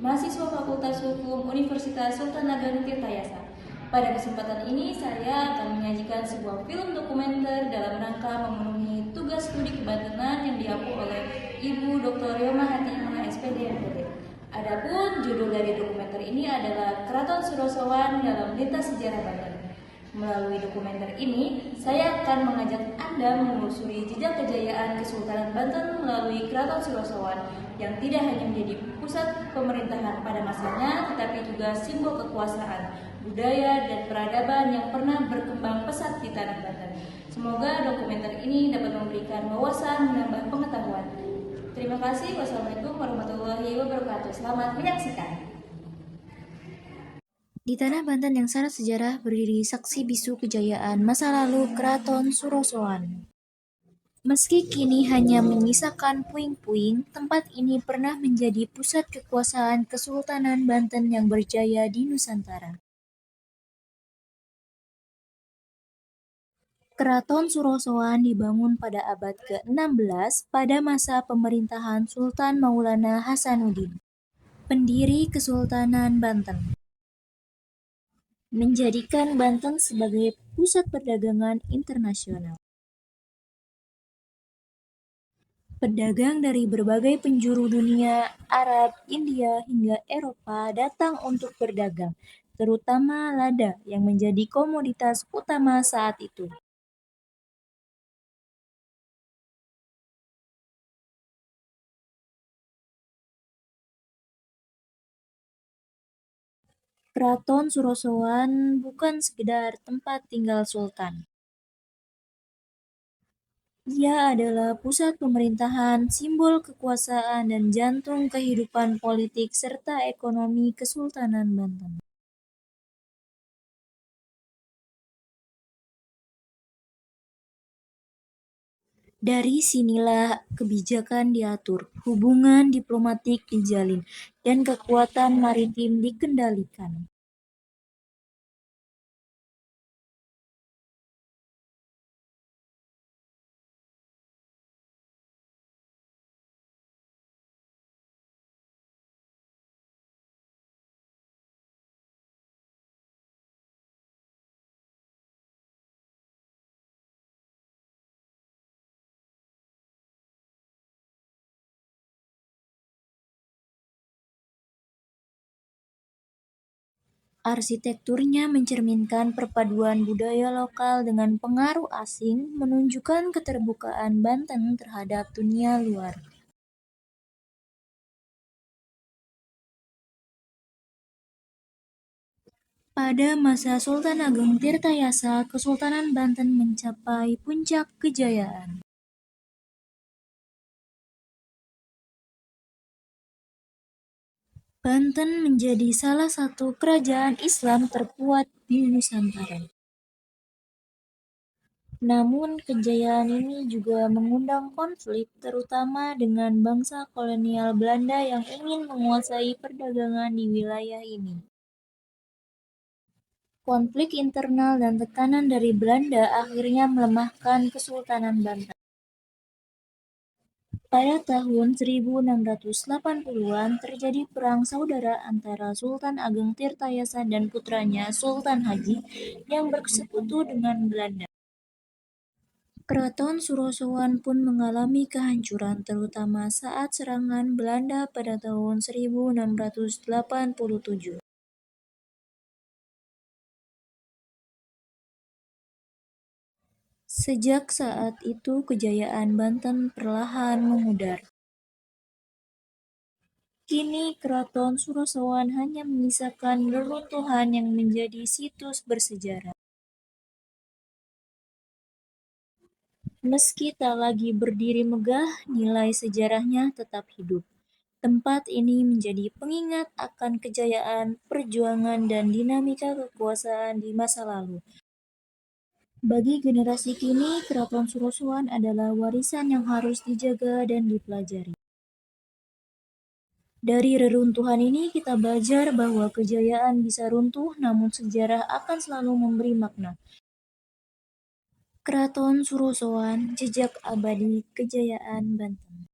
mahasiswa Fakultas Hukum Universitas Sultan Ageng Tirtayasa. Pada kesempatan ini, saya akan menyajikan sebuah film dokumenter dalam rangka memenuhi tugas studi kebantenan yang diampu oleh Ibu Dr. Yoma Hatimah SPD MPD. Adapun judul dari dokumenter ini adalah Keraton Surosowan dalam Lintas Sejarah Banten. Melalui dokumenter ini, saya akan mengajak Anda menelusuri jejak kejayaan Kesultanan Banten melalui Keraton Surosowan yang tidak hanya menjadi pusat pemerintahan pada masanya, tetapi juga simbol kekuasaan, budaya, dan peradaban yang pernah berkembang pesat di tanah Banten. Semoga dokumenter ini dapat memberikan wawasan, menambah pengetahuan. Terima kasih. Wassalamualaikum warahmatullahi wabarakatuh. Selamat menyaksikan. Di tanah Banten yang syarat sejarah berdiri saksi bisu kejayaan masa lalu Keraton Surosowan. Meski kini hanya menyisakan puing-puing, tempat ini pernah menjadi pusat kekuasaan Kesultanan Banten yang berjaya di Nusantara. Keraton Surosowan dibangun pada abad ke-16 pada masa pemerintahan Sultan Maulana Hasanuddin, pendiri Kesultanan Banten, menjadikan Banten sebagai pusat perdagangan internasional. Pedagang dari berbagai penjuru dunia, Arab, India, hingga Eropa datang untuk berdagang, terutama lada yang menjadi komoditas utama saat itu. Keraton Surosowan bukan sekedar tempat tinggal sultan. Ia adalah pusat pemerintahan, simbol kekuasaan, dan jantung kehidupan politik serta ekonomi Kesultanan Banten. Dari sinilah kebijakan diatur, hubungan diplomatik dijalin, dan kekuatan maritim dikendalikan. Arsitekturnya mencerminkan perpaduan budaya lokal dengan pengaruh asing, menunjukkan keterbukaan Banten terhadap dunia luar. Pada masa Sultan Ageng Tirtayasa, Kesultanan Banten mencapai puncak kejayaan. Banten menjadi salah satu kerajaan Islam terkuat di Nusantara. Namun, kejayaan ini juga mengundang konflik, terutama dengan bangsa kolonial Belanda yang ingin menguasai perdagangan di wilayah ini. Konflik internal dan tekanan dari Belanda akhirnya melemahkan Kesultanan Banten. Pada tahun 1680-an terjadi perang saudara antara Sultan Ageng Tirtayasa dan putranya Sultan Haji yang bersekutu dengan Belanda. Keraton Surosowan pun mengalami kehancuran terutama saat serangan Belanda pada tahun 1687. Sejak saat itu kejayaan Banten perlahan memudar. Kini Keraton Surosowan hanya menyisakan reruntuhan yang menjadi situs bersejarah. Meski tak lagi berdiri megah, nilai sejarahnya tetap hidup. Tempat ini menjadi pengingat akan kejayaan, perjuangan, dan dinamika kekuasaan di masa lalu. Bagi generasi kini, Keraton Surosowan adalah warisan yang harus dijaga dan dipelajari. Dari reruntuhan ini kita belajar bahwa kejayaan bisa runtuh, namun sejarah akan selalu memberi makna. Keraton Surosowan, jejak abadi kejayaan Banten.